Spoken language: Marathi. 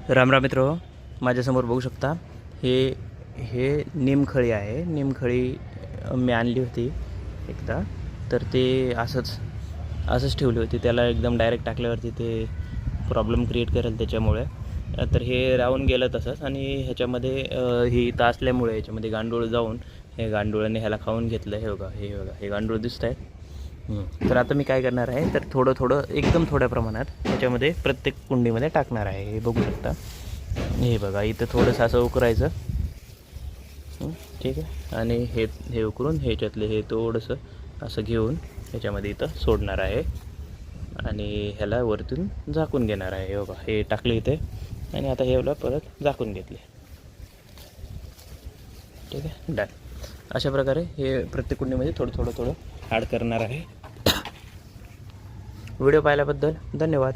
राम राम मित्र, माझ्यासमोर बघू शकता हे निमखळी आहे. निमखळी मी आणली होती एकदा, तर ते असंच ठेवली होती. त्याला एकदम डायरेक्ट टाकल्यावरती ते प्रॉब्लेम क्रिएट करेल त्याच्यामुळे. तर हे राहून गेलं तसंच. आणि ह्याच्यामध्ये ही इथं असल्यामुळे ह्याच्यामध्ये गांडूळ जाऊन हे गांडूळाने ह्याला खाऊन घेतलं. हे बघा हे गांडूळ दिसत आहेत. तर आता मी काय करणार आहे, तर थोडं एकदम थोड्या प्रमाणात ह्याच्यामध्ये प्रत्येक कुंडीमध्ये टाकणार आहे. हे बघू शकता. हे बघा इथं थोडंसं असं उकरायचं, ठीक आहे. आणि हे उकरून ह्याच्यातले हे थोडंसं असं घेऊन ह्याच्यामध्ये इथं सोडणार आहे आणि ह्याला वरतून झाकून घेणार आहे. हे बघा हे टाकले इथे आणि आता ह्याला परत झाकून घेतले, ठीक आहे. डन. अशा प्रकारे हे प्रत्येक कुंडीमध्ये थोडं ॲड करणार आहे. व्हिडिओ पाहिल्याबद्दल धन्यवाद.